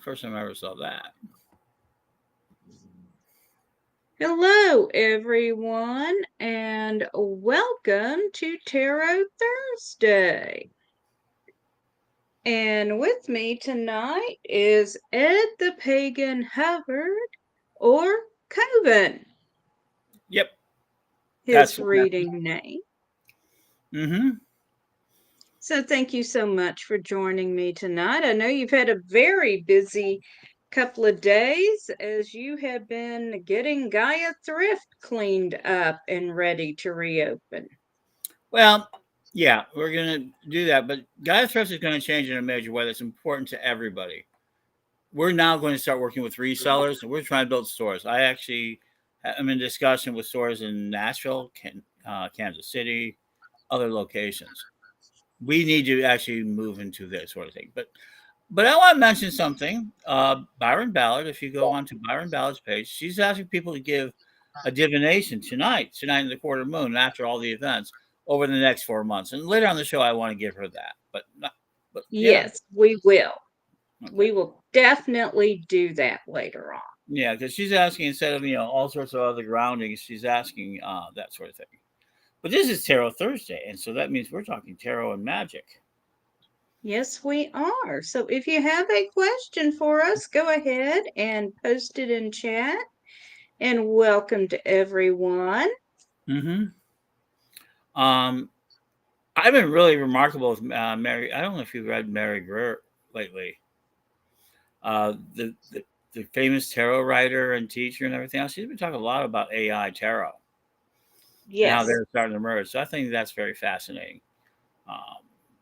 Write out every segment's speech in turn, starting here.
First time I ever saw that. Hello, everyone, and welcome to Tarot Thursday. And with me tonight is Ed the Pagan Hubbard, or Coven, Yep, his that's reading name. mm-hmm. So, thank you so much for joining me tonight. I know you've had a very busy couple of days as you have been getting Gaia Thrift cleaned up and ready to reopen. Well, yeah, we're gonna do that, but Gaia Thrust is going to change in a major way that's important to everybody. We're now going to start working with resellers, and we're trying to build stores. I'm in discussion with stores in Nashville, Kansas City, other locations. We need to actually move into this sort of thing. But I want to mention something. Byron Ballard, if you go onto Byron Ballard's page, she's asking people to give a divination tonight in the quarter moon, after all the events, over the next 4 months. And later on the show, I want to give her that. But yeah, Yes, we will. okay, We will definitely do that later on. yeah, because she's asking instead of all sorts of other groundings, she's asking that sort of thing. But this is Tarot Thursday, and so that means we're talking tarot and magic. Yes, we are. So if you have a question for us, go ahead and post it in chat. And welcome to everyone. Mm-hmm. Um, I've been really remarkable with Mary. I don't know if you've read Mary Greer lately. The famous tarot writer and teacher and everything else. She's been talking a lot about AI tarot and how Yes, they're starting to emerge. So I think that's very fascinating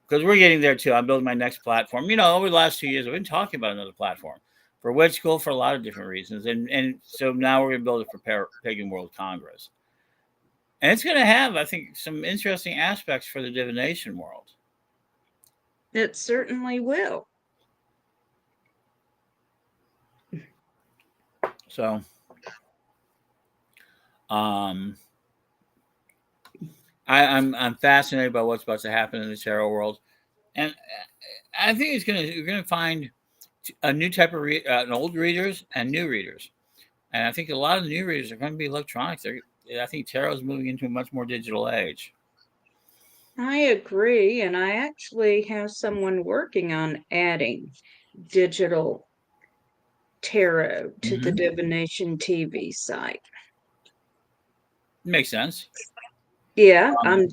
because we're getting there too. I'm building my next platform. Over the last 2 years, I've been talking about another platform for Witch School for a lot of different reasons, and so now we're going to build it for Pagan World Congress, and it's going to have, I think, some interesting aspects for the divination world. it certainly will. So, um, I'm fascinated by what's about to happen in the tarot world, and I think you're gonna find a new type of an old readers and new readers, and I think a lot of the new readers are going to be electronic. I think tarot is moving into a much more digital age. I agree. And I actually have someone working on adding digital tarot to the Mm-hmm. Divination TV site. Makes sense. Yeah, Um, I'm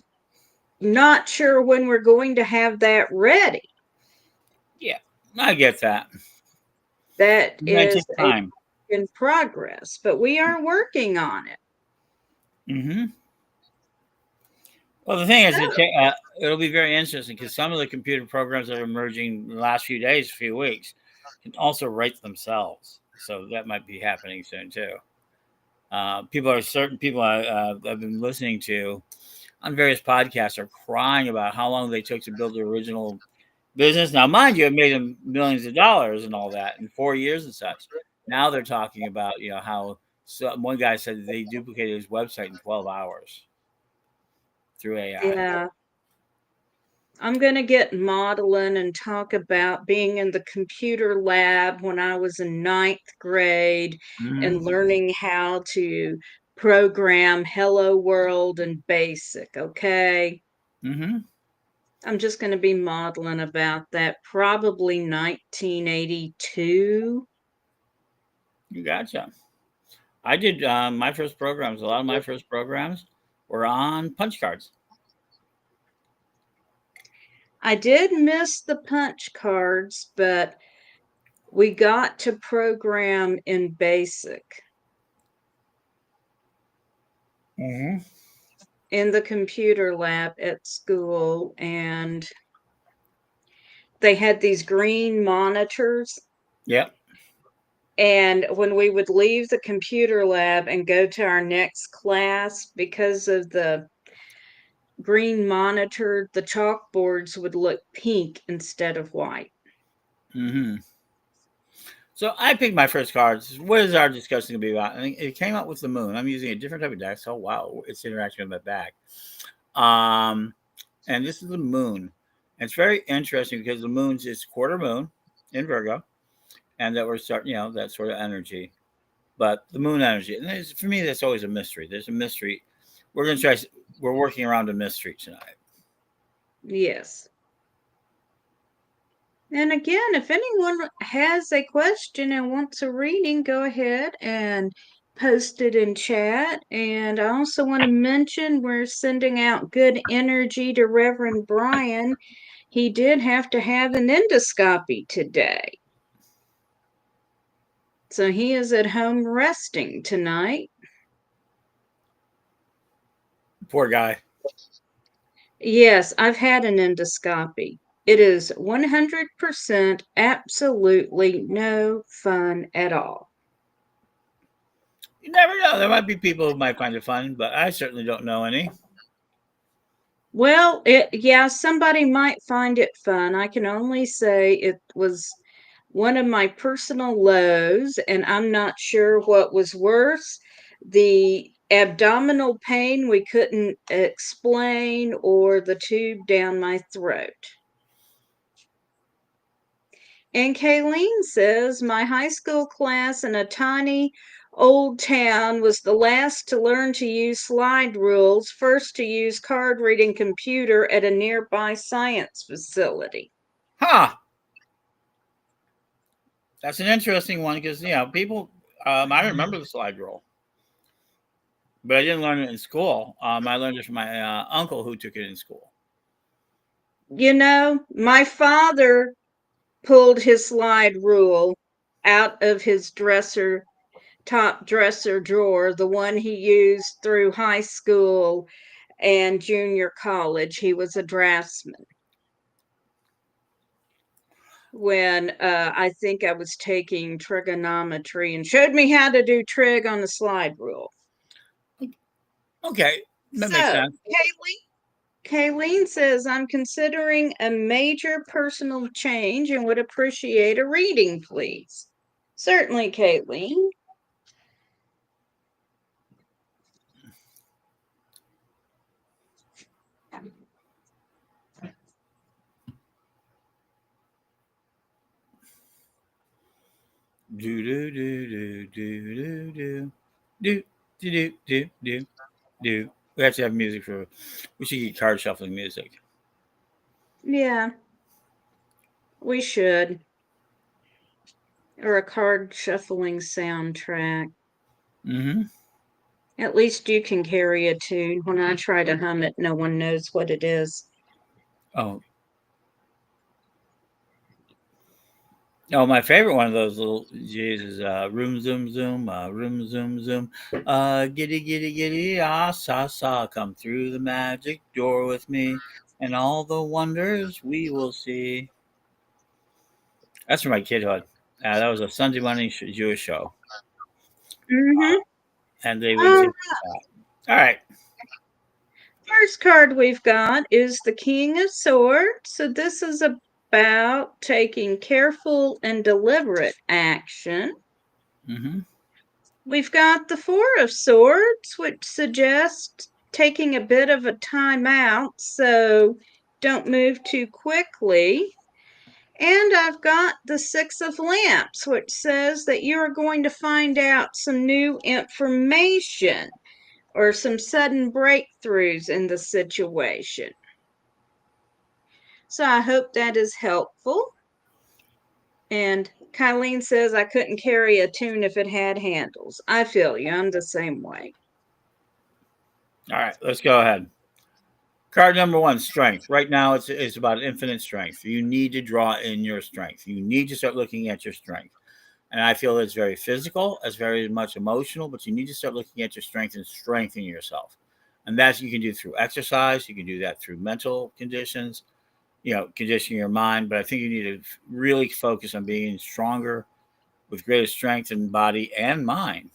not sure when we're going to have that ready. yeah, I get that. That It's going to is take a time. in progress, but we are working on it. Mm-hmm. Well, the thing is, So, it'll be very interesting because some of the computer programs that are emerging in the last few days, few weeks, can also write themselves. So that might be happening soon too. Certain people I've been listening to on various podcasts are crying about how long they took to build the original business. Now, mind you, it made them millions of dollars and all that in 4 years and such. Now they're talking about how one guy said they duplicated his website in 12 hours through AI. yeah, I'm going to get modeling and talk about being in the computer lab when I was in ninth grade Mm-hmm. and learning how to program Hello World and Basic. Okay. Mm-hmm. I'm just going to be modeling about that, probably 1982. You gotcha. I did my first programs. A lot of my first programs were on punch cards. I did miss the punch cards, but we got to program in Basic Mm-hmm. in the computer lab at school, and they had these green monitors. Yep. And when we would leave the computer lab and go to our next class, because of the green monitor, the chalkboards would look pink instead of white. Mm-hmm. So I picked my first cards. What is our discussion going to be about? And it came out with the moon. I'm using a different type of deck. So wow, it's interaction with my back. Um, and this is the moon. And it's very interesting because the moon's is quarter moon in Virgo, and that we're starting, that sort of energy. But the moon energy, and for me, that's always a mystery. There's a mystery. We're going to try. We're working around a mystery tonight. Yes. And again, if anyone has a question and wants a reading, go ahead and post it in chat. And I also want to mention we're sending out good energy to Reverend Brian. He did have to have an endoscopy today. So he is at home resting tonight. Poor guy. Yes, I've had an endoscopy. It is 100% absolutely no fun at all. You never know. There might be people who might find it fun, but I certainly don't know any. Well, yeah, somebody might find it fun. I can only say it was one of my personal lows, and I'm not sure what was worse, the abdominal pain we couldn't explain or the tube down my throat. And Kayleen says, my high school class in a tiny old town was the last to learn to use slide rules, first to use card reading computer at a nearby science facility. Huh. That's an interesting one because, people, I remember the slide rule, but I didn't learn it in school. I learned it from my uncle who took it in school. My father pulled his slide rule out of his top dresser drawer, the one he used through high school and junior college. He was a draftsman when I think I was taking trigonometry and showed me how to do trig on the slide rule. Okay, that makes So, sense. Kayleen says, I'm considering a major personal change and would appreciate a reading, please. Certainly, Kayleen. Do do do do do do do do do do do do. We have to have music for. We should get card shuffling music. Yeah, we should. Or a card shuffling soundtrack. Mm-hmm. At least you can carry a tune. When I try to hum it, no one knows what it is. Oh, my favorite one of those little G's is room zoom zoom, room zoom zoom, giddy giddy giddy, ah sa sa, come through the magic door with me, and all the wonders we will see. That's from my kidhood. That was a Sunday morning Jewish show, Mm-hmm. and they would sing that. All right. First card we've got is the King of Swords. So this is about taking careful and deliberate action. Mm-hmm. We've got the Four of Swords, which suggests taking a bit of a time out, so don't move too quickly. And I've got the Six of Lamps, which says that you are going to find out some new information or some sudden breakthroughs in the situation. So I hope that is helpful. And Kylene says I couldn't carry a tune if it had handles. I feel you. I'm the same way. All right. Let's go ahead. Card number one, strength. Right now, it's about infinite strength. You need to draw in your strength. You need to start looking at your strength. And I feel it's very physical, it's very much emotional, but you need to start looking at your strength and strengthening yourself. And that's you can do through exercise. You can do that through mental conditions, conditioning your mind. But I think you need to really focus on being stronger with greater strength in body and mind.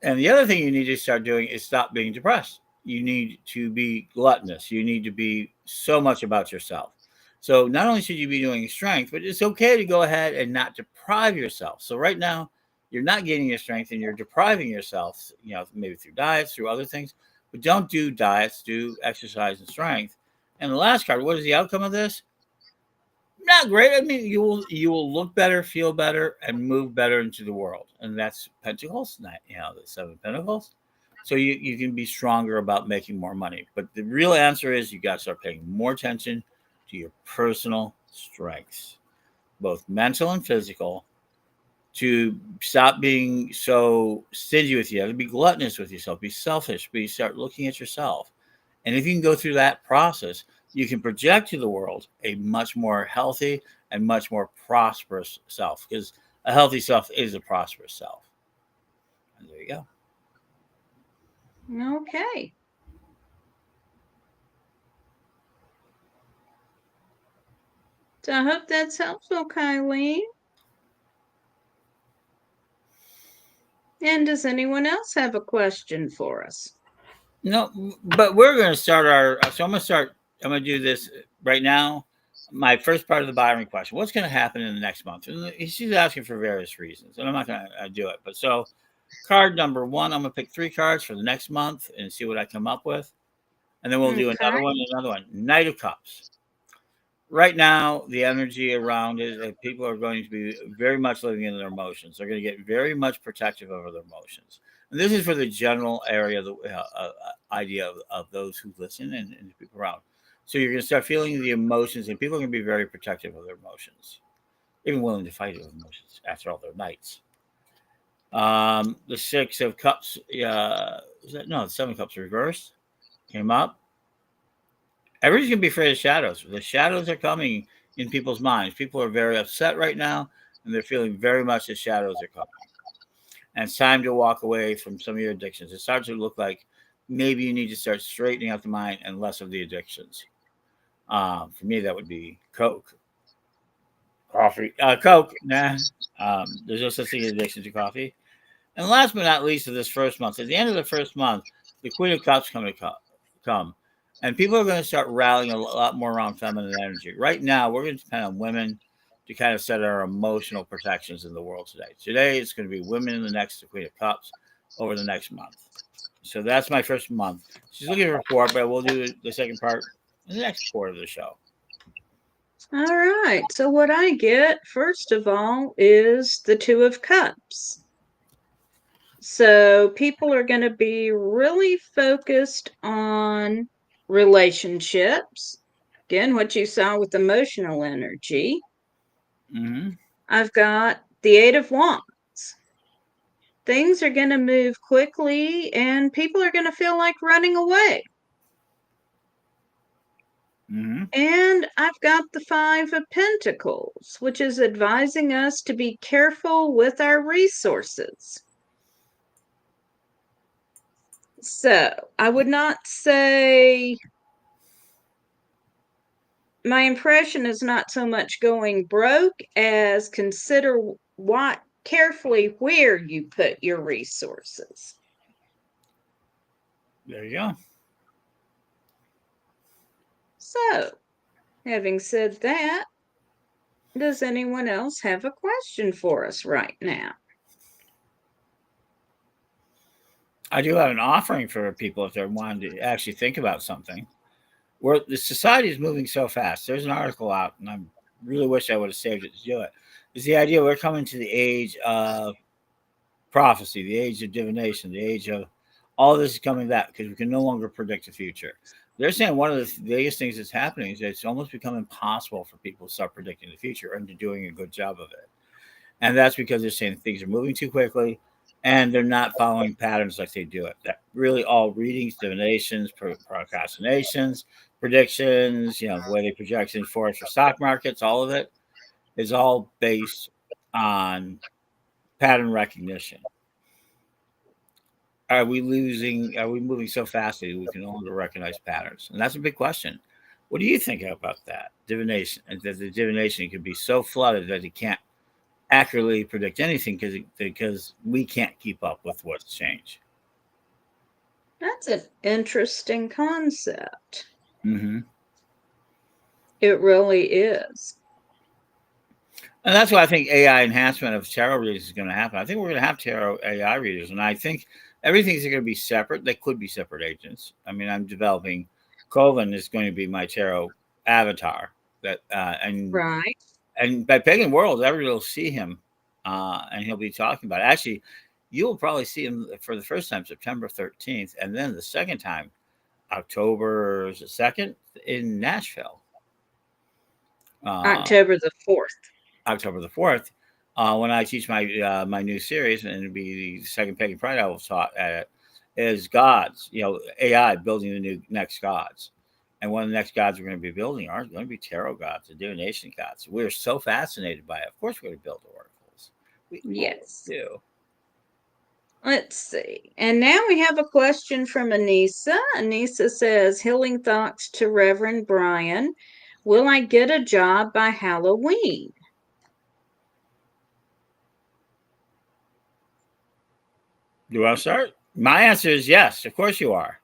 And the other thing you need to start doing is stop being depressed. You need to be gluttonous. You need to be so much about yourself. So not only should you be doing strength, but it's okay to go ahead and not deprive yourself. So right now, you're not getting your strength and you're depriving yourself, maybe through diets, through other things. But don't do diets, do exercise and strength. And the last card, what is the outcome of this? Not great. I mean, you will look better, feel better, and move better into the world, and that's Pentacles, not the Seven of Pentacles. So you can be stronger about making more money. But the real answer is you got to start paying more attention to your personal strengths, both mental and physical, to stop being so stingy with you, to be gluttonous with yourself, be selfish, but you start looking at yourself. And if you can go through that process, you can project to the world a much more healthy and much more prosperous self, because a healthy self is a prosperous self. And there you go. Okay. So I hope that's helpful, Kylene. And does anyone else have a question for us? No, but we're going to start so I'm going to start. I'm going to do this right now. My first part of the Byron question: what's going to happen in the next month? And she's asking for various reasons, and I'm not going to do it. But so, card number one, I'm going to pick 3 cards for the next month and see what I come up with, and then we'll do another one. Another one. Knight of Cups. Right now, the energy around is that people are going to be very much living in their emotions. They're going to get very much protective over their emotions. And this is for the general area, the idea of those who listen and people around. So you're going to start feeling the emotions, and people are going to be very protective of their emotions, even willing to fight with emotions after all their knights. The 6 of Cups, the 7 of Cups reversed came up. Everybody's gonna be afraid of shadows. The shadows are coming in people's minds. People are very upset right now, and they're feeling very much the shadows are coming. And it's time to walk away from some of your addictions. It starts to look like maybe you need to start straightening out the mind and less of the addictions. For me, that would be Coke, coffee, Coke. Nah, there's no such thing as addiction to coffee. And last but not least, of this first month, at the end of the first month, the Queen of Cups come. And people are going to start rallying a lot more around feminine energy. Right now, we're going to depend on women to kind of set our emotional protections in the world today. Today, it's going to be women in the next Queen of Cups over the next month. So that's my first month. She's looking for 4, but we'll do the second part in the next quarter of the show. All right. So what I get, first of all, is the 2 of Cups. So people are going to be really focused on relationships. Again, what you saw with emotional energy. Mm-hmm. I've got the 8 of Wands. Things are going to move quickly and people are going to feel like running away. Mm-hmm. And I've got the 5 of Pentacles, which is advising us to be careful with our resources. So I would not say, my impression is not so much going broke as consider carefully where you put your resources. There you go. So, having said that, does anyone else have a question for us right now? I do have an offering for people if they're wanting to actually think about something. Where the society is moving so fast. There's an article out, and I really wish I would have saved it to do it. It's the idea we're coming to the age of prophecy, the age of divination, the age of all this is coming back because we can no longer predict the future. They're saying one of the biggest things that's happening is that it's almost become impossible for people to start predicting the future and doing a good job of it. And that's because they're saying things are moving too quickly and they're not following patterns like they do it. That really all readings, divinations, procrastinations, predictions, the way they project things for us for stock markets, all of it is all based on pattern recognition. Are we moving so fast that we can no longer recognize patterns? And that's a big question. What do you think about that? Divination, and that the divination can be so flooded that it can't accurately predict anything because we can't keep up with what's changed. That's an interesting concept. Mm-hmm. It really is. And that's why I think AI enhancement of tarot readers is going to happen. I think we're going to have tarot AI readers, and I think everything's going to be separate. They could be separate agents. I mean, I'm developing. Coven is going to be my tarot avatar, That Right. and by Pagan World, everybody will see him, and he'll be talking about it. Actually, you'll probably see him for the first time September 13th, and then the second time October 2nd in Nashville. Uh, October the 4th. October the 4th, when I teach my new series, and it'll be the second Pagan Pride I will taught at it, is gods. AI building the new next gods, and one of the next gods we're going to be building are going to be tarot gods, the divination gods. We're so fascinated by it. Of course, we're going to build oracles. We always Yes. do. Let's see. And now we have a question from Anissa. Anissa says, Healing thoughts to Reverend Brian. Will I get a job by Halloween? Do you want to start? My answer is yes. Of course you are.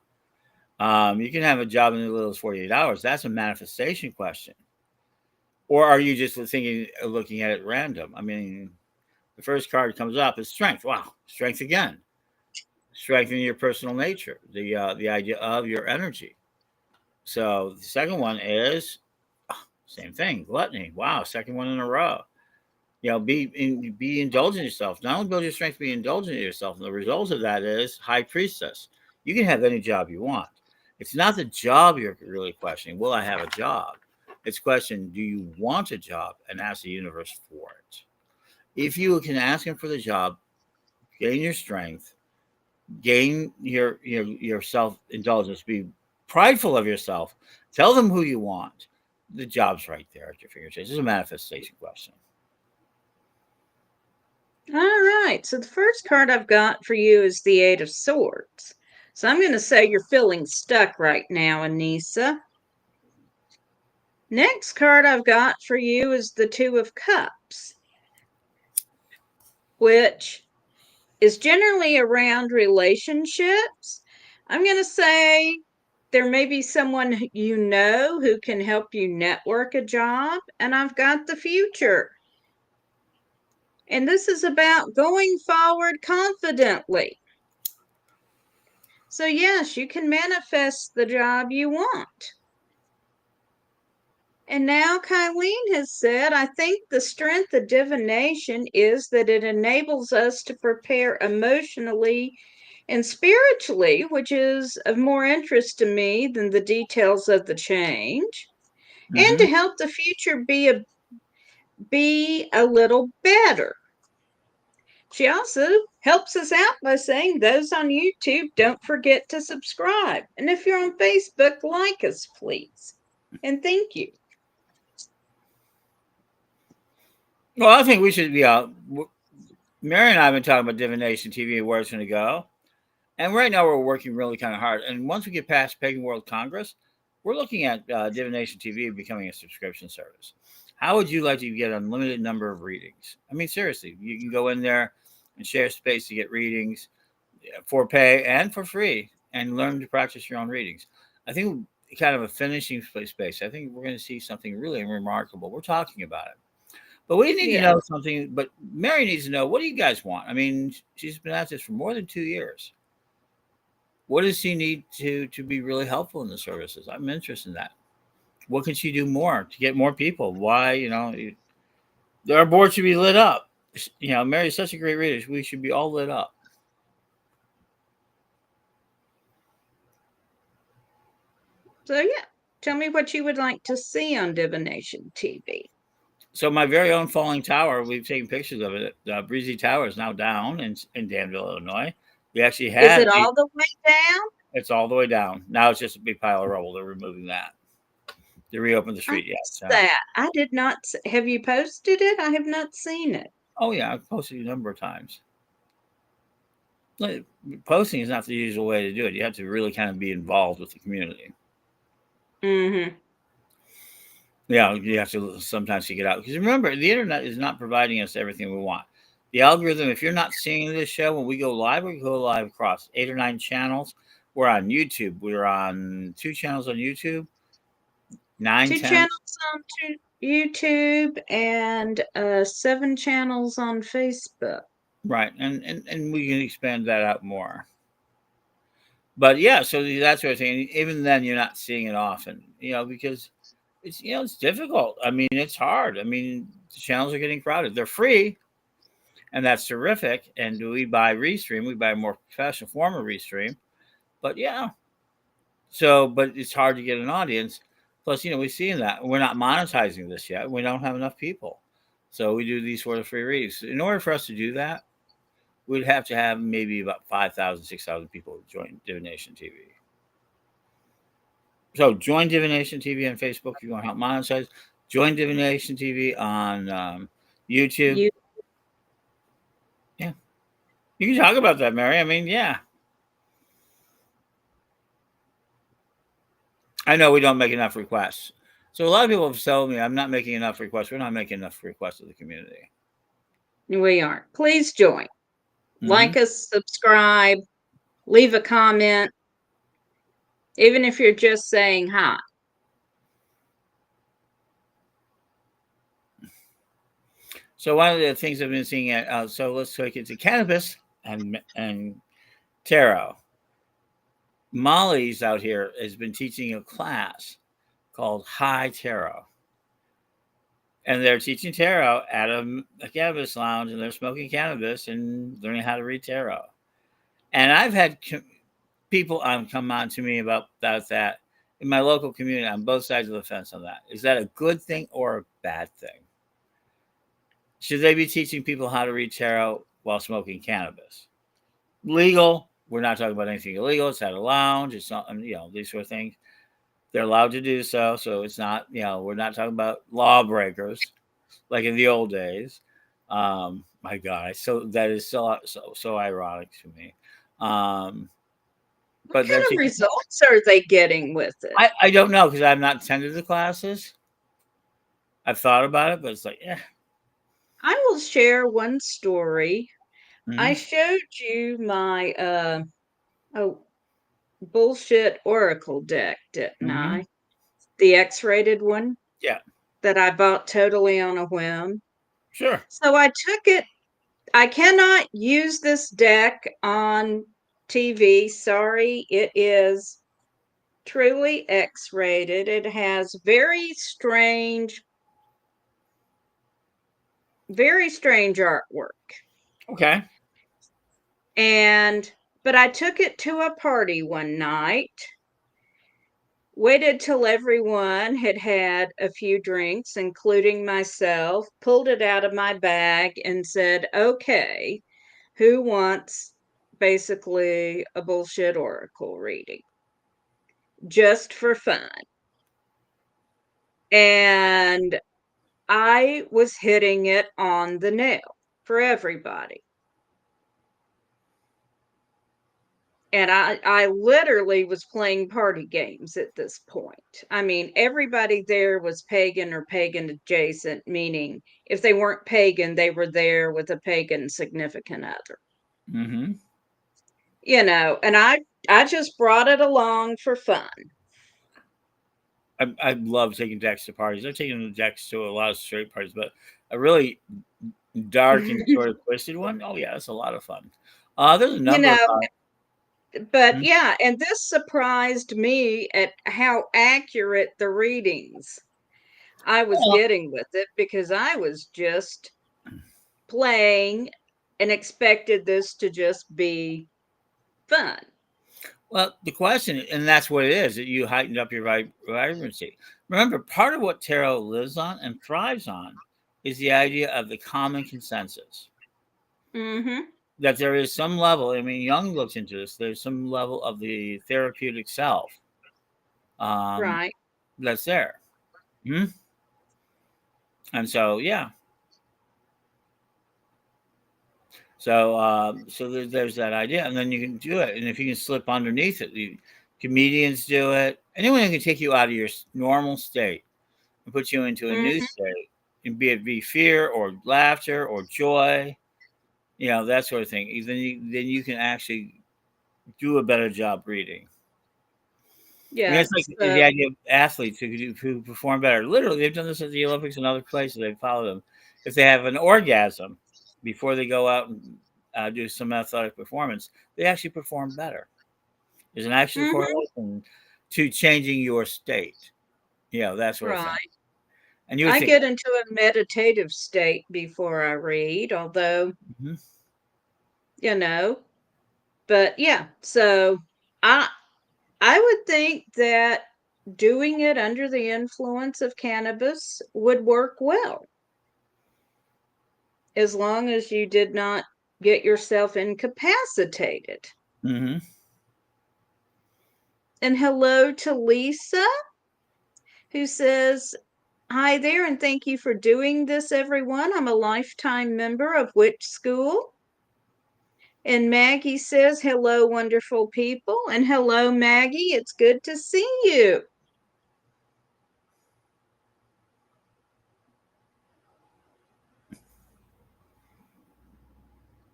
You can have a job in as little as 48 hours. That's a manifestation question. Or are you just looking at it random? I mean, the first card comes up is strength. Wow, strength again. Strengthening your personal nature, the idea of your energy. So the second one is same thing, gluttony. Wow, second one in a row. Be indulgent in yourself. Not only build your strength, be indulgent in yourself. And the result of that is high priestess. You can have any job you want. It's not the job you're really questioning. Will I have a job? It's question, do you want a job? And ask the universe for it. If you can ask him for the job, gain your strength, gain your self indulgence, be prideful of yourself, tell them who you want. The job's right there at your fingertips. It's a manifestation question. All right. So the first card I've got for you is the Eight of Swords. So I'm going to say you're feeling stuck right now, Anissa. Next card I've got for you is the Two of Cups, which is generally around relationships. I'm going to say there may be someone you know who can help you network a job, and I've got the future. And this is about going forward confidently. So, yes, you can manifest the job you want. And now Kylene has said, I think the strength of divination is that it enables us to prepare emotionally and spiritually, which is of more interest to me than the details of the change, and to help the future be a little better. She also helps us out by saying, those on YouTube, don't forget to subscribe. And if you're on Facebook, like us, please. And thank you. Well, I think we should be out. Mary and I have been talking about Divination TV and where it's going to go. And right now we're working really kind of hard. And once we get past Pagan World Congress, we're looking at Divination TV becoming a subscription service. How would you like to get an unlimited number of readings? I mean, seriously, you can go in there and share space to get readings for pay and for free and learn to practice your own readings. I think kind of a finishing space. I think we're going to see something really remarkable. We're talking about it. But we need to know something. But Mary needs to know, what do you guys want? I mean, she's been at this for more than 2 years. What does she need to be really helpful in the services? I'm interested in that. What can she do more to get more people? Why, our board should be lit up. Mary's such a great reader. We should be all lit up. So, yeah, tell me what you would like to see on Divination TV. So my very own falling tower, we've taken pictures of it. Breezy Tower is now down in Danville, Illinois. We actually had. Is it all the way down? It's all the way down. Now it's just a big pile of rubble. They're removing that. They reopened the street. Yes. That I did not. Have you posted it? I have not seen it. Oh yeah, I've posted it a number of times. Posting is not the usual way to do it. You have to really kind of be involved with the community. Mm-hmm. Yeah, you have to sometimes seek it out. Because remember, the internet is not providing us everything we want. The algorithm, if you're not seeing this show, when we go live across 8 or 9 channels. We're on YouTube. We're on 2 channels on YouTube. 2 channels on YouTube and 7 channels on Facebook. Right. And we can expand that out more. But yeah, so that's what I'm saying. Even then, you're not seeing it often, because it's it's difficult. I mean, it's hard. I mean, the channels are getting crowded. They're free, and that's terrific. And do we buy Restream? We buy a more professional form of Restream. But yeah, so but it's hard to get an audience. Plus, we see that we're not monetizing this yet. We don't have enough people, so we do these sort of free reads. In order for us to do that, we'd have to have maybe about 5,000, 6,000 people join Divination TV. So join Divination TV on Facebook if you want to help monetize. Join Divination TV on YouTube. Yeah, you can talk about that, Mary. I mean, yeah. I know we don't make enough requests. So a lot of people have told me I'm not making enough requests. We're not making enough requests of the community. We aren't. Please join. Like Mm-hmm. us, subscribe, leave a comment, even if you're just saying hi. So one of the things I've been seeing at so let's take it to cannabis and tarot. Molly's out here has been teaching a class called High Tarot. And they're teaching tarot at a cannabis lounge, and they're smoking cannabis and learning how to read tarot. And I've had people come on to me about that in my local community on both sides of the fence on that. Is that a good thing or a bad thing? Should they be teaching people how to read tarot while smoking cannabis? Legal. We're not talking about anything illegal. It's at a lounge. It's not, these sort of things. They're allowed to do so. So it's not, we're not talking about lawbreakers like in the old days. My God, so that is so ironic to me. What kind of results are they getting with it? I don't know because I've not attended the classes. I've thought about it, but it's like, yeah. I will share one story. Mm-hmm. I showed you my bullshit oracle deck, didn't I? The X-rated one? Yeah. That I bought totally on a whim. Sure. So I took it. I cannot use this deck on TV. Sorry, it is truly X-rated. It has very strange artwork. Okay. But I took it to a party one night, waited till everyone had had a few drinks, including myself, pulled it out of my bag and said, okay, who wants basically a bullshit oracle reading? Just for fun. And I was hitting it on the nail for everybody. And I literally was playing party games at this point. I mean, everybody there was pagan or pagan adjacent, meaning if they weren't pagan, they were there with a pagan significant other. Mm-hmm. And I just brought it along for fun. I love taking decks to parties. I've taken the decks to a lot of straight parties, but a really dark and sort of twisted one. Oh yeah, that's a lot of fun. There's a number of but yeah, and this surprised me at how accurate the readings I was getting with it, because I was just playing and expected this to just be fun. Well, the question, and that's what it is, that you heightened up your vibrancy. Remember, part of what tarot lives on and thrives on is the idea of the common consensus. Mm-hmm. That there is some level, I mean, Jung looks into this, there's some level of the therapeutic self Right. that's there. Mm-hmm. And so, yeah. So there's that idea, and then you can do it. And if you can slip underneath it, comedians do it. Anyone who can take you out of your normal state and put you into a new state, and be it fear or laughter or joy, that sort of thing. Then you can actually do a better job reading. Yeah, I mean, it's like the idea of athletes who perform better. Literally, they've done this at the Olympics and other places. They follow them. If they have an orgasm before they go out and do some athletic performance, they actually perform better. There's an actual correlation to changing your state. that sort of thing. Right. And you would I think, get into a meditative state before I read, although, mhm, you know, but yeah, so I I would think that doing it under the influence of cannabis would work well, as long as you did not get yourself incapacitated. mhm. And hello to Lisa, who says, "Hi there, and thank you for doing this, everyone. I'm a lifetime member of which school?" And Maggie says, "Hello, wonderful people." And hello, Maggie. It's good to see you.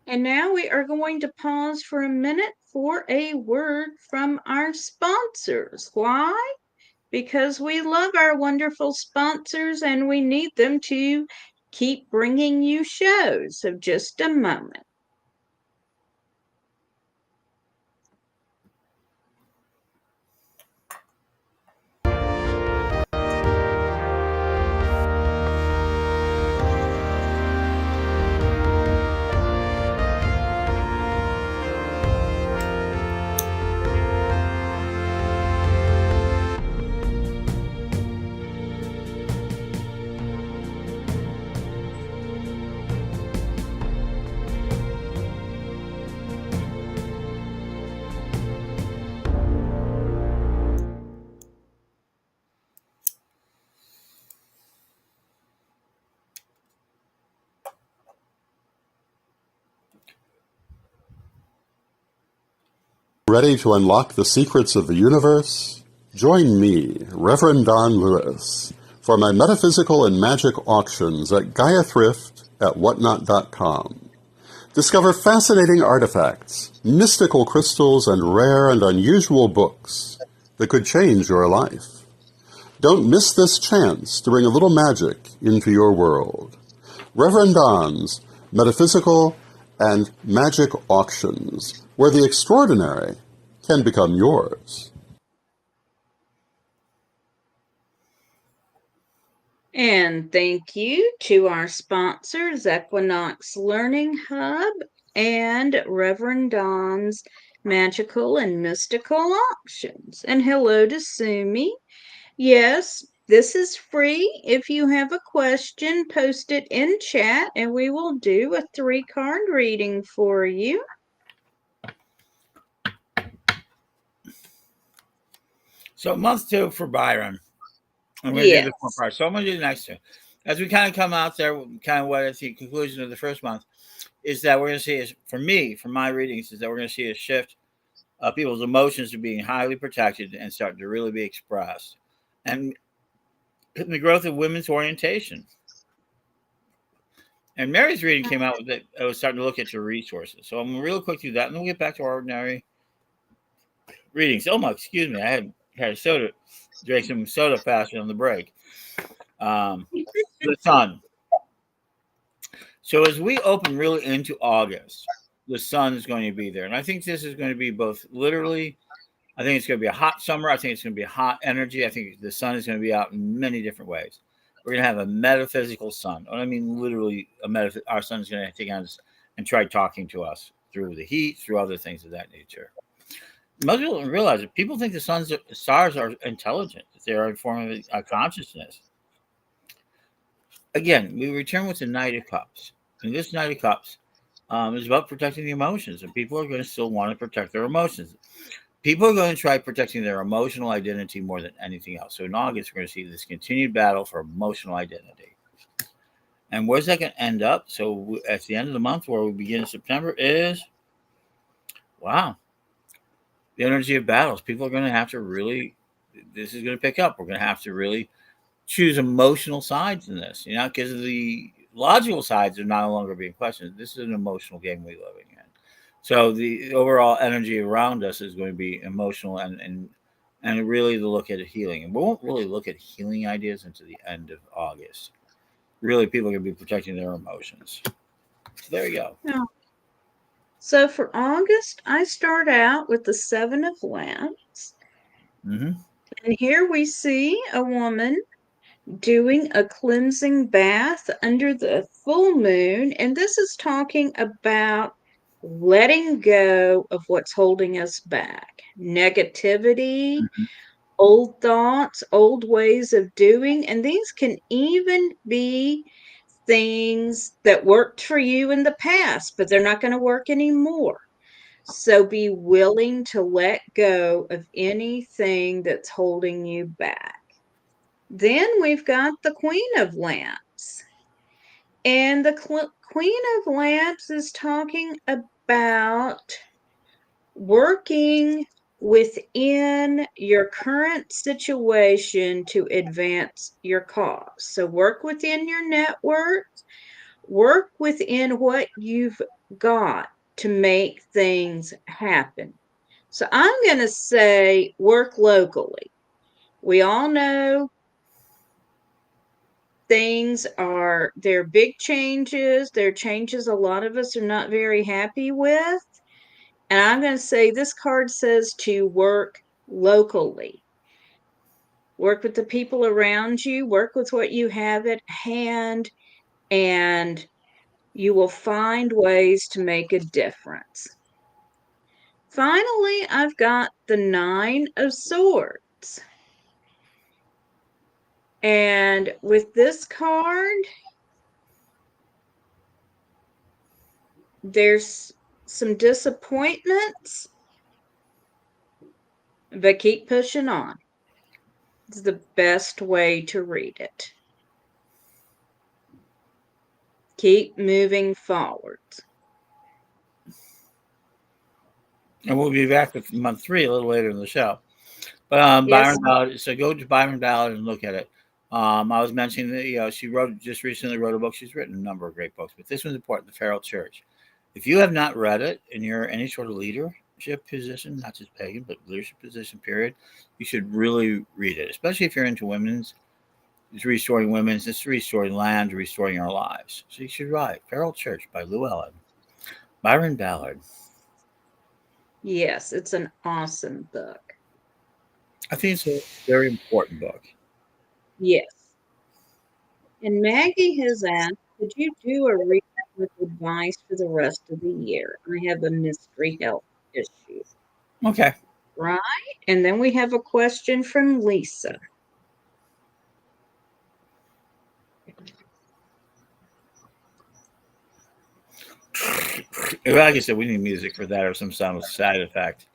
And now we are going to pause for a minute for a word from our sponsors. Why? Because we love our wonderful sponsors and we need them to keep bringing you shows. So just a moment. Ready to unlock the secrets of the universe? Join me, Reverend Don Lewis, for my metaphysical and magic auctions at Gaia Thrift at whatnot.com. Discover fascinating artifacts, mystical crystals, and rare and unusual books that could change your life. Don't miss this chance to bring a little magic into your world. Reverend Don's Metaphysical and Magic Auctions, where the extraordinary can become yours. And thank you to our sponsors, Equinox Learning Hub and Reverend Don's Magical and Mystical Auctions. And hello to Sumi. Yes, this is free. If you have a question, post it in chat and we will do a 3-card reading for you. So month 2 for Byron. I'm going to do the 4 parts. So I'm going to do the next 2. As we kind of come out there, kind of what at the conclusion of the first month is that we're going to see, is for me, from my readings, is that we're going to see a shift of people's emotions are being highly protected and starting to really be expressed. And the growth of women's orientation. And Mary's reading came out with it. I was starting to look at your resources. So I'm going to real quick do that, and then we'll get back to our ordinary readings. Oh, my, excuse me. I had a soda, drank some soda fast on the break. The sun. So as we open really into August, the sun is going to be there. And I think this is going to be both literally, I think it's going to be a hot summer. I think it's going to be a hot energy. I think the sun is going to be out in many different ways. We're going to have a metaphysical sun. I mean, literally, our sun is going to take on us and try talking to us through the heat, through other things of that nature. Most people don't realize that people think the stars are intelligent, that they are a form of our consciousness. Again, we return with the Knight of Cups. And this Knight of Cups is about protecting the emotions. And people are going to still want to protect their emotions. People are going to try protecting their emotional identity more than anything else. So in August, we're going to see this continued battle for emotional identity. And where's that going to end up? So at the end of the month, where we begin in September, is, wow, the energy of battles. People are going to have to really, this is going to pick up. We're going to have to really choose emotional sides in this, because the logical sides are no longer being questioned. This is an emotional game we're living in. So the overall energy around us is going to be emotional and really to look at healing. And we won't really look at healing ideas until the end of August. Really, people are going to be protecting their emotions. So there you go. Yeah. So for August, I start out with the 7 of Wands. Mm-hmm. And here we see a woman doing a cleansing bath under the full moon. And this is talking about letting go of what's holding us back. Negativity, Mhm. old thoughts, old ways of doing. And these can even be things that worked for you in the past, but they're not going to work anymore. So be willing to let go of anything that's holding you back. Then we've got the Queen of Lamps. And the Queen of Lamps is talking about working within your current situation to advance your cause. So work within your network, work within what you've got to make things happen. So I'm going to say work locally. We all know they're big changes. They're changes a lot of us are not very happy with. And I'm going to say this card says to work locally. Work with the people around you, work with what you have at hand, and you will find ways to make a difference. Finally, I've got the Nine of Swords. And with this card, there's some disappointments, but keep pushing on. It's the best way to read it. Keep moving forward. And we'll be back with month 3 a little later in the show. But Yes. Byron Ballard, so go to Byron Ballard and look at it. I was mentioning that she recently wrote a book. She's written a number of great books, but this one's important, The Feral Church. If you have not read it and you're any sort of leadership position, not just pagan, but leadership position, period, you should really read it, especially if you're into women's. It's restoring women's, it's restoring land, restoring our lives. So you should write Feral Church by Lou Ellen. Byron Ballard. Yes, it's an awesome book. I think it's a very important book. Yes. And Maggie has asked, could you do a reading with advice for the rest of the year? I have a mystery health issue. Okay. Right? And then we have a question from Lisa. Like I said, we need music for that or some sound of side effect.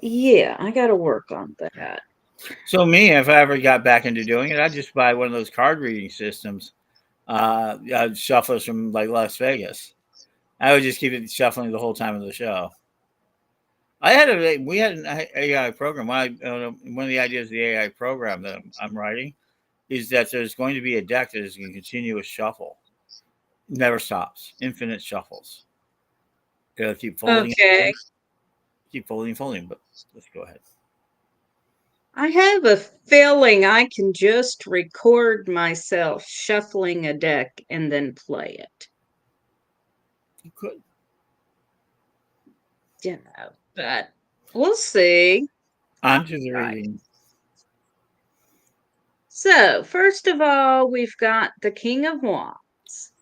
Yeah, I got to work on that. So me, if I ever got back into doing it, I'd just buy one of those card reading systems. Shufflers from like Las Vegas. I would just keep it shuffling the whole time of the show. We had an AI program. One of the ideas of the AI program that I'm writing is that there's going to be a deck that is a continuous shuffle, never stops, infinite shuffles. It'll keep folding, Okay. keep folding, folding. But let's go ahead. I have a feeling I can just record myself shuffling a deck and then play it. You could. You know, but we'll see. On to the Right. reading. So, first of all, we've got the King of Wands.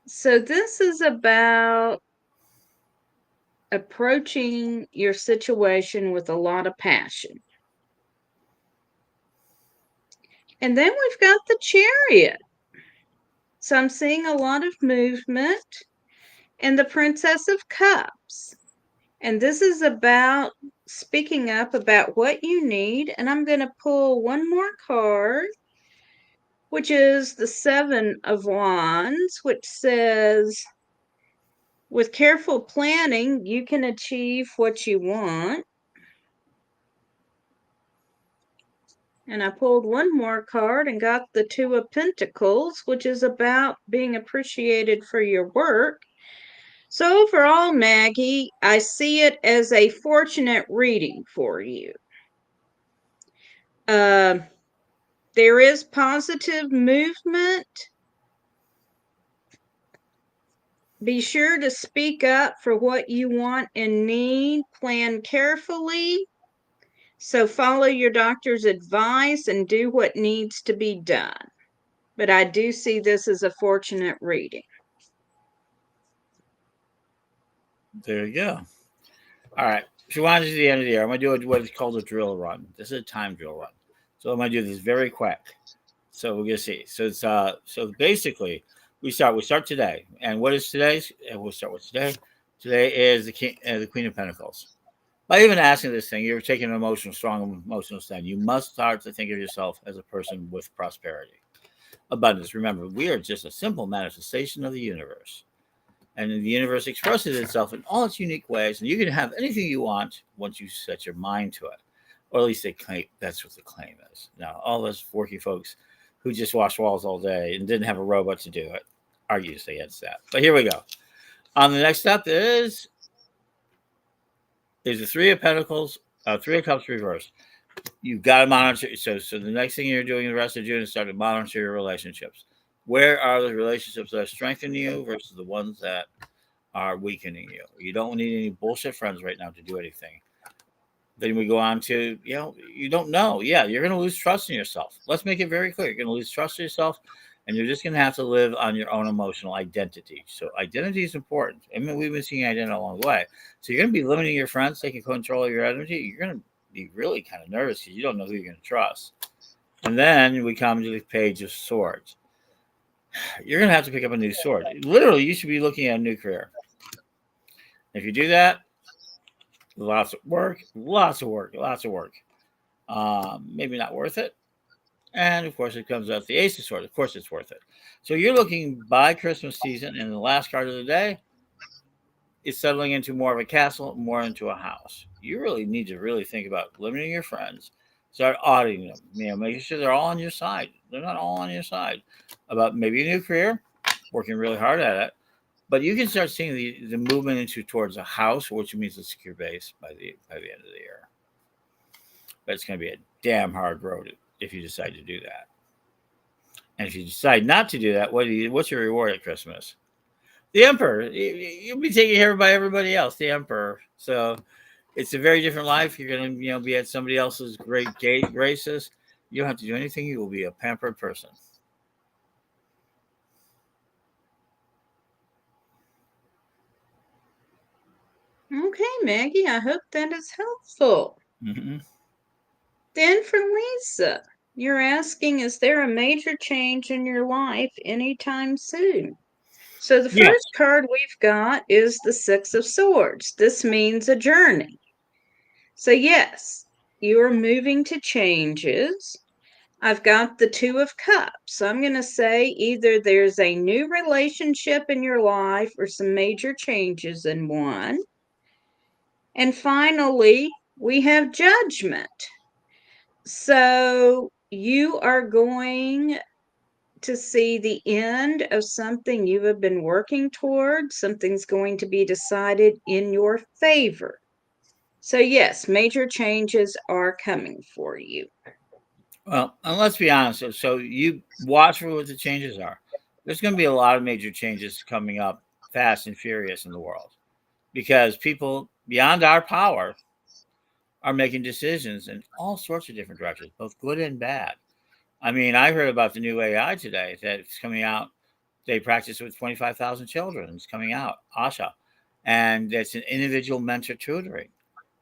So, this is about approaching your situation with a lot of passion. And then we've got the Chariot. So, I'm seeing a lot of movement, and the Princess of Cups. And this is about speaking up about what you need. And I'm going to pull one more card, which is the Seven of Wands, which says, with careful planning, you can achieve what you want. And I pulled one more card and got the Two of Pentacles, which is about being appreciated for your work. So overall, Maggie, I see it as a fortunate reading for you. There is positive movement. Be sure to speak up for what you want and need. Plan carefully. So follow your doctor's advice and do what needs to be done. But I do see this as a fortunate reading. There you go. All right. So we're on to the end of the year. I'm going to do what is called a drill run. This is a time drill run. So I'm going to do this very quick. So we're going to see. So it's so basically we start today. And what is today's? And we'll start with today. Today is the Queen of Pentacles. By even asking this thing, you're taking an strong emotional stand. You must start to think of yourself as a person with prosperity, abundance. Remember, we are just a simple manifestation of the universe. And the universe expresses itself in all its unique ways, and you can have anything you want once you set your mind to it. Or at least they claim that's what the claim is. Now, all those working folks who just wash walls all day and didn't have a robot to do it argues against that. But here we go. On the next step is the Three of Pentacles, Three of Cups reversed. You've got to monitor. So the next thing you're doing the rest of June is start to monitor your relationships. Where are the relationships that are strengthening you versus the ones that are weakening you? You don't need any bullshit friends right now to do anything. Then we go on to, you don't know. Yeah, you're going to lose trust in yourself. Let's make it very clear. You're going to lose trust in yourself, and you're just going to have to live on your own emotional identity. So identity is important. I mean, we've been seeing identity along the way. So you're going to be limiting your friends, taking control of your identity. You're going to be really kind of nervous because you don't know who you're going to trust. And then we come to the Page of Swords. You're going to have to pick up a new sword. Literally, you should be looking at a new career. If you do that, lots of work. Maybe not worth it. And of course, it comes out the Ace of Swords. Of course, it's worth it. So you're looking by Christmas season, and the last card of the day is settling into more of a castle, more into a house. You really need to really think about limiting your friends. Start auditing them, making sure they're all on your side. They're not all on your side. About maybe a new career, working really hard at it. But you can start seeing the movement towards a house, which means a secure base by the end of the year. But it's going to be a damn hard road if you decide to do that. And if you decide not to do that, what's your reward at Christmas? The Emperor. You'll be taken care of by everybody else, the Emperor. So it's a very different life. You're going to be at somebody else's great graces. You don't have to do anything. You will be a pampered person. Okay, Maggie, I hope that is helpful. Mm-hmm. Then for Lisa, you're asking, is there a major change in your life anytime soon? So the first card we've got is the Six of Swords. This means a journey. So yes, you are moving to changes. I've got the Two of Cups. So I'm going to say either there's a new relationship in your life or some major changes in one. And finally, we have Judgment. So you are going to see the end of something you have been working toward. Something's going to be decided in your favor. So yes, major changes are coming for you. Well, and let's be honest. So you watch for what the changes are. There's going to be a lot of major changes coming up fast and furious in the world because people beyond our power are making decisions in all sorts of different directions, both good and bad. I mean, I heard about the new AI today that's coming out. They practice with 25,000 children. It's coming out, Asha. And it's an individual mentor tutoring.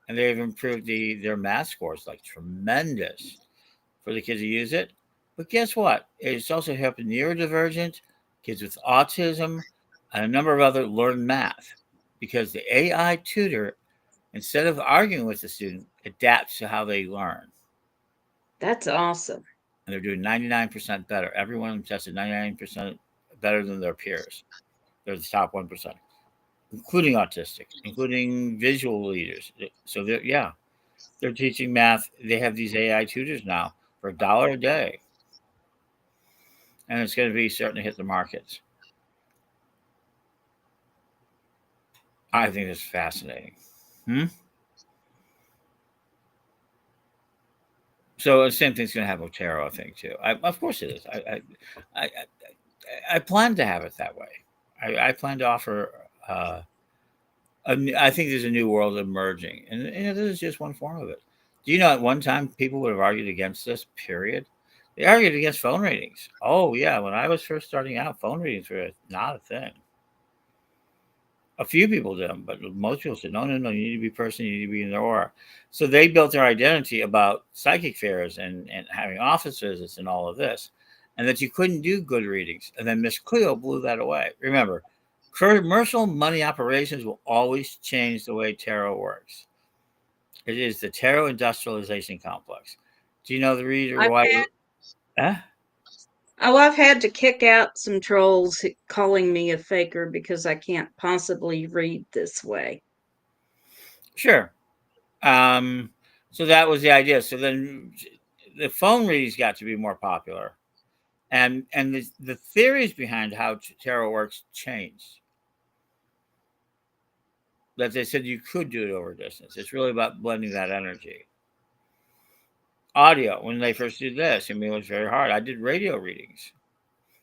And they've improved their math scores like tremendous for the kids who use it. But guess what? It's also helping neurodivergent, kids with autism, and a number of other learn math because the AI tutor, instead of arguing with the student, adapts to how they learn. That's awesome. And they're doing 99% better. Everyone tested 99% better than their peers. They're the top 1%, including autistic, including visual leaders. So they're teaching math. They have these AI tutors now for $1 a day. And it's going to be starting to hit the markets. I think it's fascinating. So the same thing's going to happen with tarot, I think, too. Of course it is. I plan to have it that way. I plan to offer. I think there's a new world emerging, and this is just one form of it. Do you know at one time people would have argued against this, period? They argued against phone readings. Oh, yeah. When I was first starting out, phone readings were not a thing. A few people did them, but most people said, no, no, no, you need to be person, you need to be in their aura. So they built their identity about psychic fairs and having office visits and all of this, and that you couldn't do good readings. And then Miss Cleo blew that away. Remember, commercial money operations will always change the way tarot works. It is the tarot industrialization complex. Do you know the reason I've why? had, Huh? I've had to kick out some trolls calling me a faker because I can't possibly read this way. Sure. Um, so that was the idea. So then the phone readings got to be more popular, and the theories behind how tarot works changed. That they said you could do it over distance. It's really about blending that energy. Audio. When they first did this, I mean, it was very hard. I did radio readings.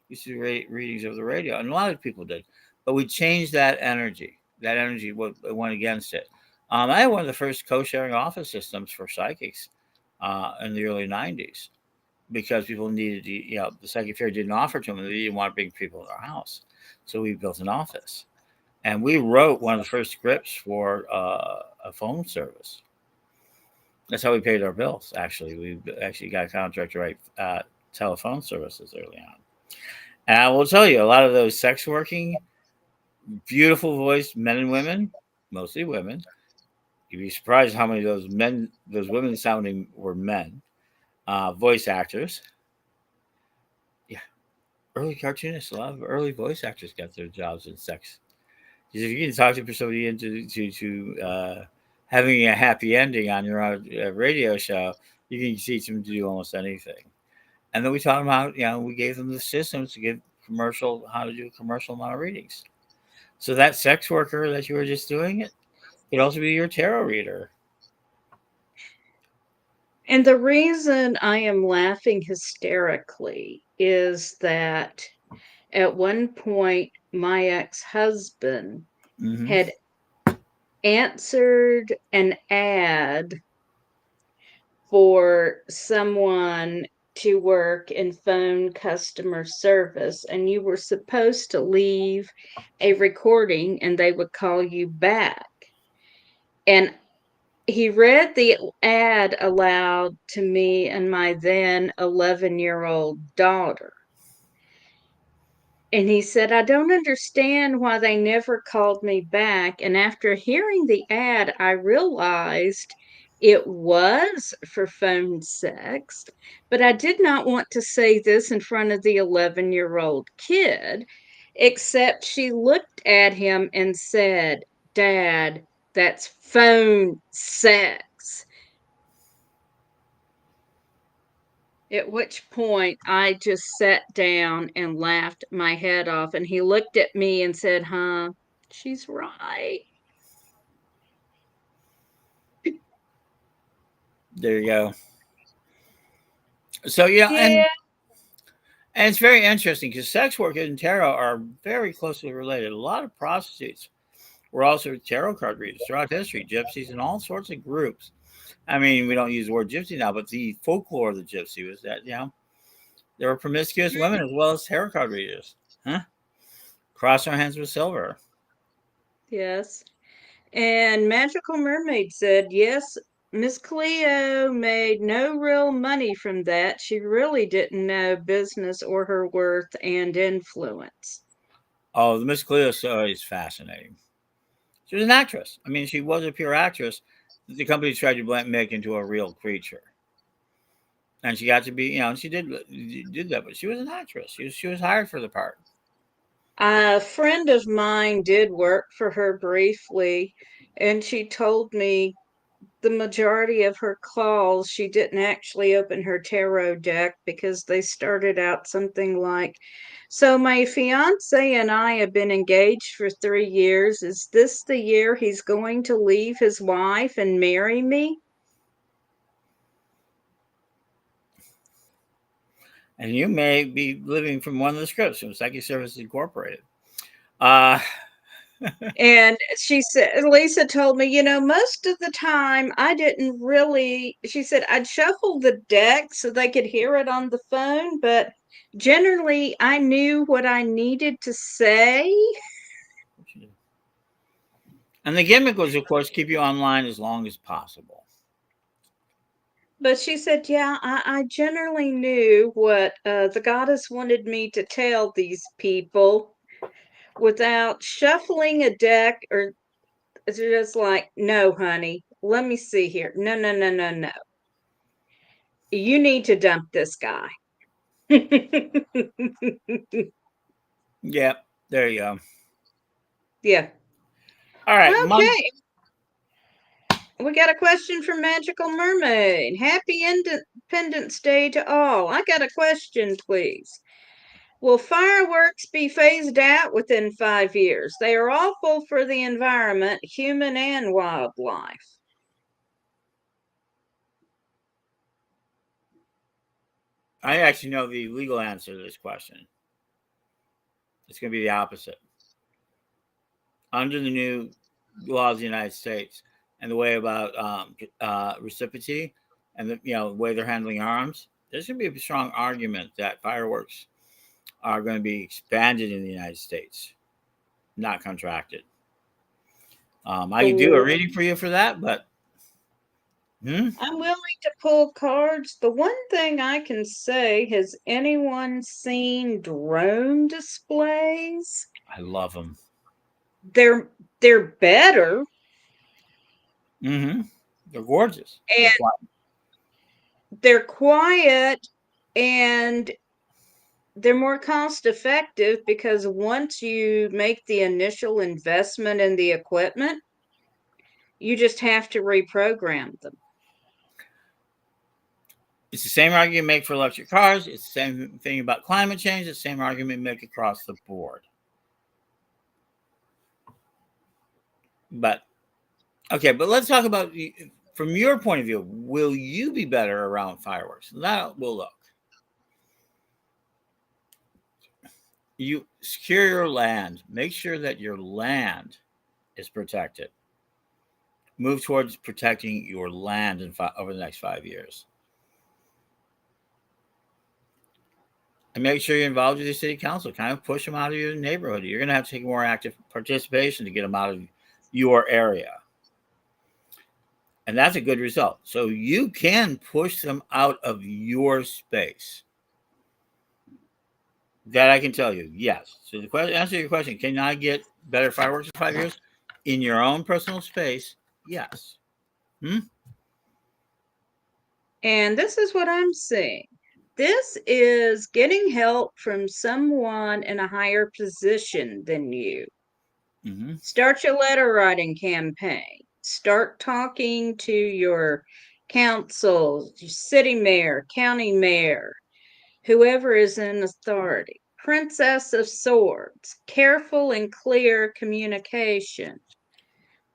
Used to do readings of the radio, and a lot of people did. But we changed that energy. That energy went against it. I had one of the first co-sharing office systems for psychics in the early '90s because people needed to, the psychic fair didn't offer to them. They didn't want to bring people in their house, so we built an office, and we wrote one of the first scripts for a phone service. That's how we paid our bills. Actually, we actually got a contract to write telephone services early on. And I will tell you, a lot of those sex working, beautiful voiced men and women, mostly women, you'd be surprised how many of those women sounding were men, voice actors. Yeah, early cartoonists, a lot of early voice actors got their jobs in sex. Because if you can talk to somebody into having a happy ending on your radio show, you can teach them to do almost anything. And then we taught them how, we gave them the systems to give how to do commercial amount of readings. So that sex worker that you were just doing it could also be your tarot reader. And the reason I am laughing hysterically is that at one point, my ex-husband Mm-hmm. had answered an ad for someone to work in phone customer service, and you were supposed to leave a recording and they would call you back. And he read the ad aloud to me and my then 11-year-old daughter. And he said, I don't understand why they never called me back. And after hearing the ad, I realized it was for phone sex, but I did not want to say this in front of the 11-year-old kid, except she looked at him and said, Dad, that's phone sex. At which point I just sat down and laughed my head off, and he looked at me and said, Huh, she's right. There you go. So Yeah. and it's very interesting because sex work and tarot are very closely related. A lot of prostitutes were also tarot card readers throughout history, gypsies and all sorts of groups. I mean, we don't use the word gypsy now, but the folklore of the gypsy was that, there were promiscuous women as well as tarot card readers. Huh? Cross our hands with silver. Yes. And Magical Mermaid said, Yes, Miss Cleo made no real money from that. She really didn't know business or her worth and influence. Oh, the Miss Cleo story is fascinating. She was an actress. I mean, she was a pure actress that the company tried to make into a real creature. And she got to be, and she did that, but she was an actress. She was hired for the part. A friend of mine did work for her briefly, and she told me the majority of her calls, she didn't actually open her tarot deck because they started out something like, So my fiance and I have been engaged for 3 years. Is this the year he's going to leave his wife and marry me? And you may be living from one of the scripts from Psychic Services Incorporated. Uh, And she said, Lisa told me, most of the time I didn't really, she said, I'd shuffle the deck so they could hear it on the phone, but generally I knew what I needed to say. And the gimmick was, of course, keep you online as long as possible. But she said, yeah, I generally knew what the goddess wanted me to tell these people without shuffling a deck or just like, no, honey, let me see here. No, no, no, no, no. You need to dump this guy. Yeah, there you go. Yeah. All right. Okay. We got a question from Magical Mermaid. Happy Independence Day to all. I got a question, please. Will fireworks be phased out within 5 years? They are awful for the environment, human and wildlife. I actually know the legal answer to this question. It's going to be the opposite. Under the new laws of the United States and the way about reciprocity and the way they're handling arms, there's going to be a strong argument that fireworks are going to be expanded in the United States, not contracted. I can do a reading for you for that, but I'm willing to pull cards. The one thing I can say, has anyone seen drone displays? I love them. They're better. Mm-hmm. They're gorgeous. And they're quiet and they're more cost effective because once you make the initial investment in the equipment, you just have to reprogram them. It's the same argument you make for electric cars. It's the same thing about climate change. It's the same argument you make across the board. But let's talk about, from your point of view, will you be better around fireworks? That will look. You secure your land. Make sure that your land is protected. Move towards protecting your land over the next 5 years. And make sure you're involved with your city council. Kind of push them out of your neighborhood. You're going to have to take more active participation to get them out of your area. And that's a good result. So you can push them out of your space. That I can tell you, yes. So the answer to your question, can I get better fireworks in 5 years? In your own personal space, yes. And this is what I'm seeing. This is getting help from someone in a higher position than you. Mm-hmm. Start your letter writing campaign. Start talking to your council, your city mayor, county mayor, whoever is in authority. Princess of Swords, careful and clear communication.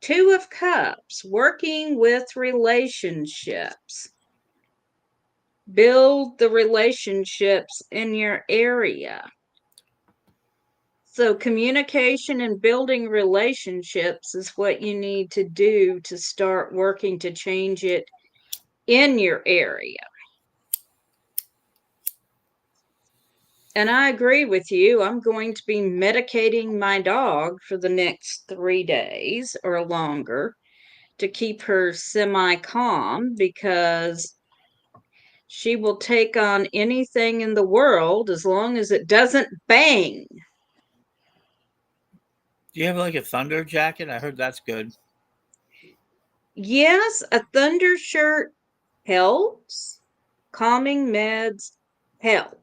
Two of Cups, working with relationships. Build the relationships in your area. So communication and building relationships is what you need to do to start working to change it in your area. And I agree with you. I'm going to be medicating my dog for the next 3 days or longer to keep her semi-calm, because she will take on anything in the world as long as it doesn't bang. Do you have like a thunder jacket? I heard that's good. Yes, a thunder shirt helps. Calming meds help.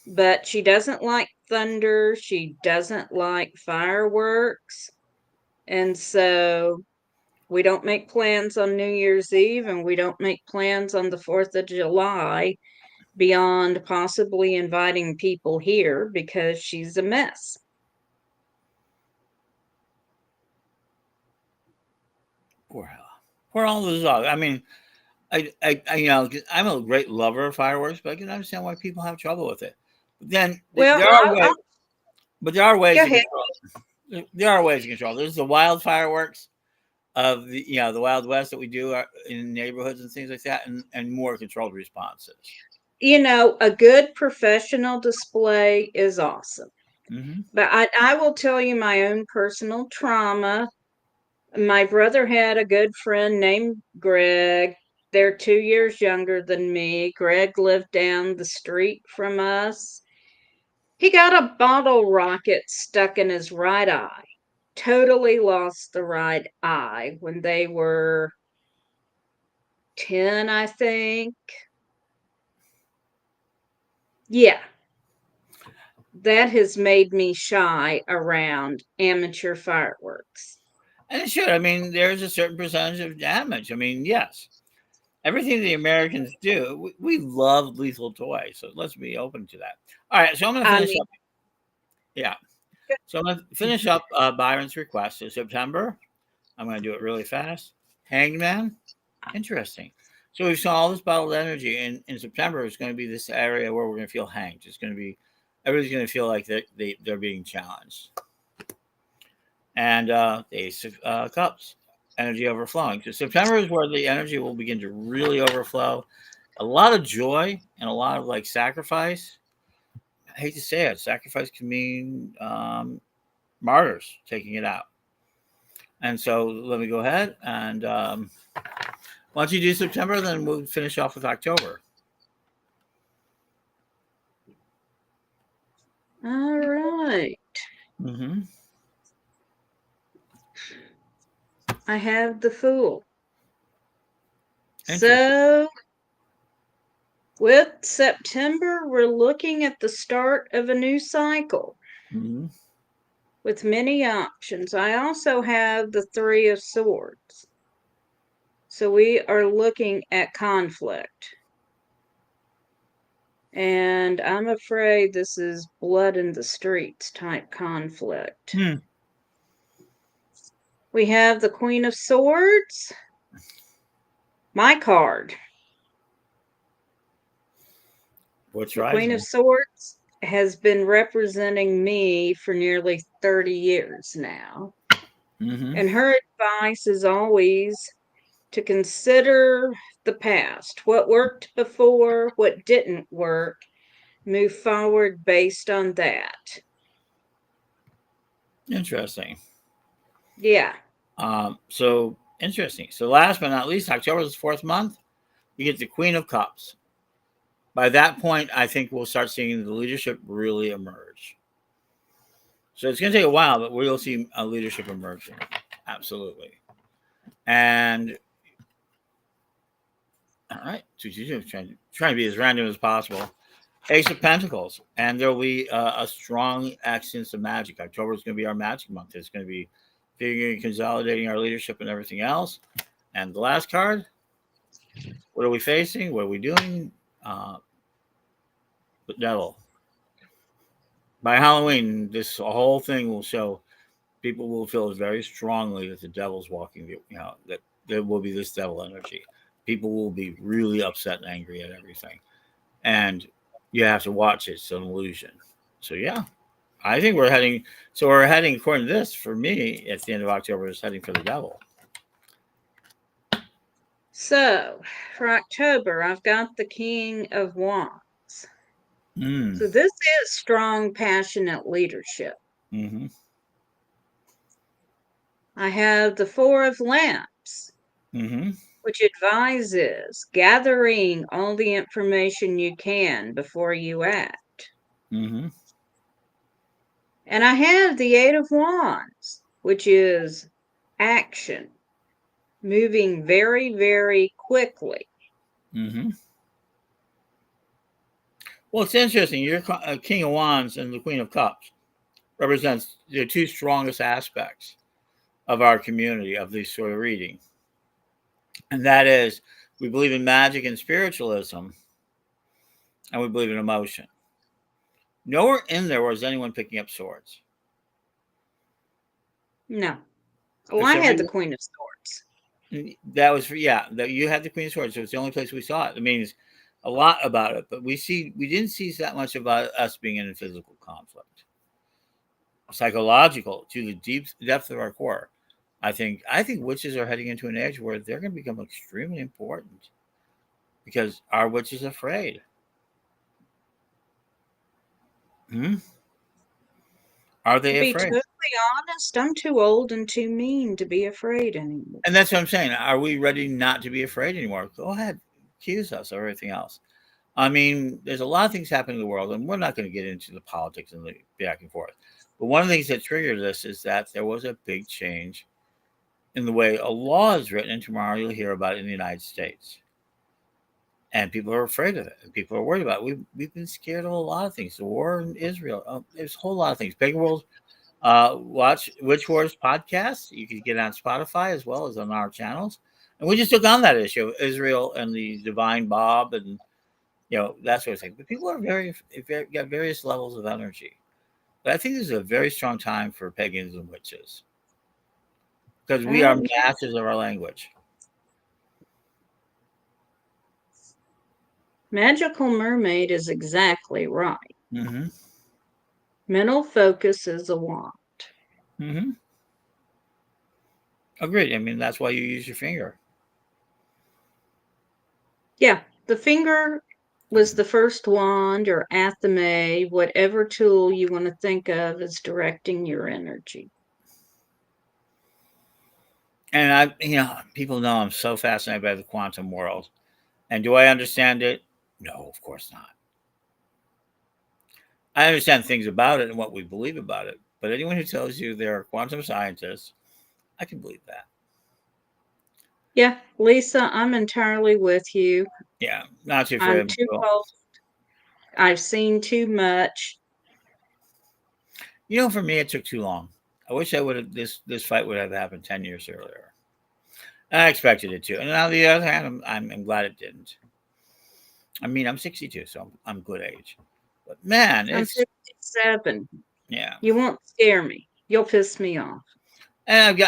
But she doesn't like thunder. She doesn't like fireworks. And so we don't make plans on New Year's Eve, and we don't make plans on the 4th of July beyond possibly inviting people here because she's a mess. Poor all those dogs. I mean, I I'm a great lover of fireworks, but I can understand why people have trouble with it. But then there are ways to control it. there are ways to control. There's the wild fireworks of the Wild West that we do in neighborhoods and things like that, and more controlled responses. A good professional display is awesome. Mm-hmm. But I will tell you my own personal trauma. My brother had a good friend named Greg. They're 2 years younger than me. Greg lived down the street from us. He got a bottle rocket stuck in his right eye. Totally lost the right eye when they were 10, I think. Yeah, that has made me shy around amateur fireworks. And it should. I mean, there's a certain percentage of damage. I mean, yes, everything the Americans do, we love lethal toys. So let's be open to that. All right, so I'm going to I finish mean, up. Yeah. So I'm going to finish up Byron's request. So September, I'm going to do it really fast. Hangman, interesting. So we saw all this bottled energy, and in September, it's going to be this area where we're going to feel hanged. It's going to be, everybody's going to feel like they're being challenged. And the Ace of Cups, energy overflowing. So September is where the energy will begin to really overflow. A lot of joy and a lot of like sacrifice. I hate to say it, sacrifice can mean martyrs taking it out. And so let me go ahead and why don't you do September, then we'll finish off with October. all right. Mm-hmm. I have the Fool. Interesting. So, with September, we're looking at the start of a new cycle Mm-hmm. with many options. I also have the Three of Swords. So, we are looking at conflict. And I'm afraid this is blood in the streets type conflict. We have the Queen of Swords. My card. What's The rising? Queen of Swords has been representing me for nearly 30 years now. Mm-hmm. And her advice is always to consider the past, what worked before, what didn't work, move forward based on that. Interesting. Yeah. So interesting. So last but not least, October is the fourth month. You get the Queen of Cups. By that point, I think we'll start seeing the leadership really emerge. So it's going to take a while, but we'll see a leadership emerging. Absolutely. And all right, trying to be as random as possible. Ace of Pentacles, and there will be a strong accents of magic. October is going to be our magic month. It's going to be figuring, consolidating our leadership and everything else. And the last card, what are we facing? What are we doing? The devil. By Halloween, this whole thing will show. People will feel very strongly that the devil's walking. That there will be this devil energy. People will be really upset and angry at everything, and you have to watch it. It's an illusion. So yeah, I think we're heading. So we're heading, according to this, for me, at the end of October, is heading for the devil. So for October, I've got the King of Wands. Mm. So this is strong, passionate leadership. Mm-hmm. I have the Four of Lamps, Mm-hmm. which advises gathering all the information you can before you act. Mm-hmm. And I have the Eight of Wands, which is action, moving very, very quickly. Mm-hmm. Well, it's interesting. Your King of Wands and the Queen of Cups represents the two strongest aspects of our community of this sort of reading. And that is, we believe in magic and spiritualism, and we believe in emotion. Nowhere in there was anyone picking up swords. No. Oh, I had the Queen of Swords. That was that you had the Queen of Swords. So it's the only place we saw it. It means a lot about it, but we didn't see that much about us being in a physical conflict. psychological to the deep depth of our core. I think witches are heading into an age where they're going to become extremely important because our witch is afraid. Hmm? Are To they be afraid? totally honest, I'm too old and too mean to be afraid anymore. And that's what I'm saying. Are we ready not to be afraid anymore? Go ahead, accuse us of everything else. I mean, there's a lot of things happening in the world, and we're not going to get into the politics and the back and forth. But one of the things that triggered this is that there was a big change in the way a law is written, and tomorrow you'll hear about it in the United States. And people are afraid of it, and people are worried about it. We've been scared of a lot of things. The war in Israel, there's a whole lot of things. Pagan World, watch Witch Wars podcast. You can get it on Spotify as well as on our channels. And we just took on that issue, Israel and the divine Bob, and that sort of thing. But people are got various levels of energy. But I think this is a very strong time for pagans and witches because we are Oh, masters of our language. Magical Mermaid is exactly right. Mm-hmm. Mental focus is a want. Mm-hmm. Agreed. I mean, that's why you use your finger. Yeah, the finger was the first wand or athame, whatever tool you want to think of as directing your energy. And people know I'm so fascinated by the quantum world. And do I understand it? No, of course not. I understand things about it and what we believe about it. But anyone who tells you they're quantum scientists, I can believe that. Yeah, Lisa, I'm entirely with you. Yeah, not too I'm afraid. too old. I've seen too much. For me, it took too long. I wish I would have this fight would have happened 10 years earlier. I expected it to, and on the other hand, I'm glad it didn't. I mean, I'm 62, so I'm good age. But man, I'm it's 57. yeah. You won't scare me. You'll piss me off. And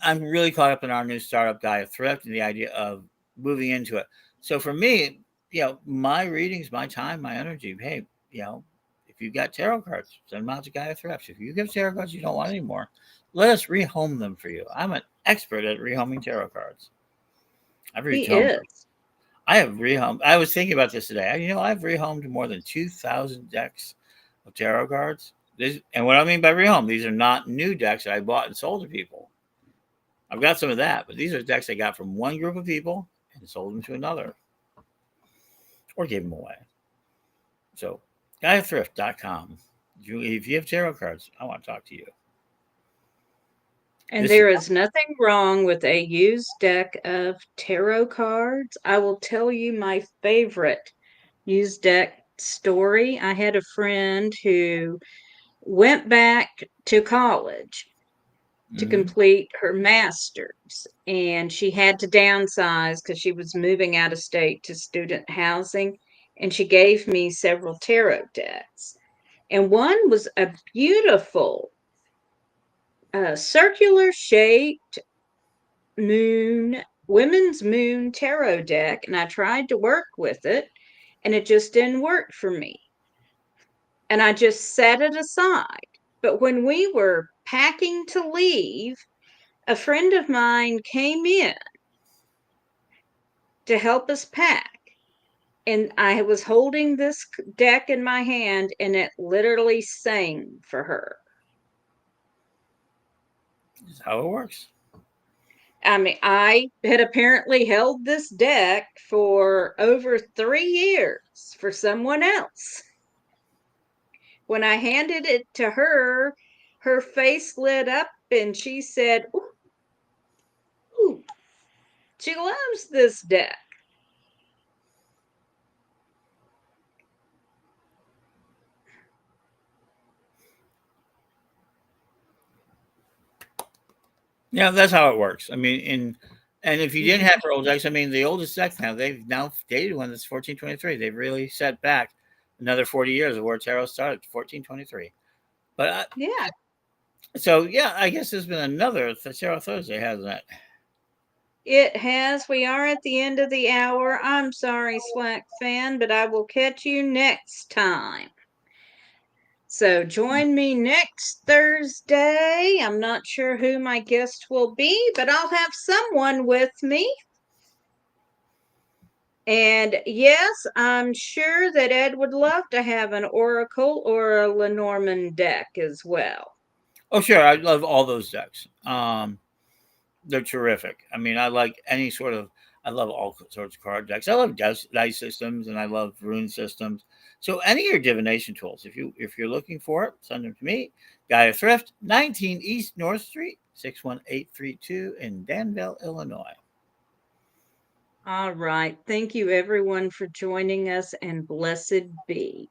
I'm really caught up in our new startup guy thrift and the idea of moving into it. So for me, my readings, my time, my energy. Hey, if you've got tarot cards, send them out to Guy Thrift. If you give tarot cards you don't want anymore, let us rehome them for you. I'm an expert at rehoming tarot cards. I've He rehomed. is. I have rehomed. I was thinking about this today. I've rehomed more than 2,000 decks of tarot cards. And what I mean by rehome, these are not new decks that I bought and sold to people. I've got some of that, but these are decks I got from one group of people and sold them to another or gave them away. So, guythrift.com. If you have tarot cards, I want to talk to you. And This is there is nothing wrong with a used deck of tarot cards. I will tell you my favorite used deck story. I had a friend who went back to college to mhm. complete her master's, and she had to downsize because she was moving out of state to student housing. And she gave me several tarot decks. And one was a beautiful circular shaped women's moon tarot deck, and I tried to work with it, and it just didn't work for me. And I just set it aside. But when we were packing to leave, a friend of mine came in to help us pack. And I was holding this deck in my hand, and it literally sang for her. This is how it works. I mean, I had apparently held this deck for over 3 years for someone else. When I handed it to her, her face lit up and she said, "Ooh, ooh, she loves this deck." Yeah, that's how it works. I mean, and if you didn't Mhm. have her old decks, I mean, the oldest deck they've now dated one that's 1423. They've really set back another 40 years of where tarot started, 1423. But Yeah, so yeah, I guess there's been another Tarot Thursday, hasn't it? it has. We are at the end of the hour. I'm sorry, Slack fan, but I will catch you next time. So join me next Thursday. I'm not sure who my guest will be, but I'll have someone with me. And yes, I'm sure that Ed would love to have an Oracle or a Lenormand deck as well. Oh, sure. I love all those decks. They're terrific. I mean, I like any sort of. I love all sorts of card decks. I love dice systems, and I love rune systems. So any of your divination tools, if you're looking for it, send them to me. Gaia Thrift, 19 East North Street, 61832 in Danville, Illinois. All right. Thank you, everyone, for joining us, and blessed be.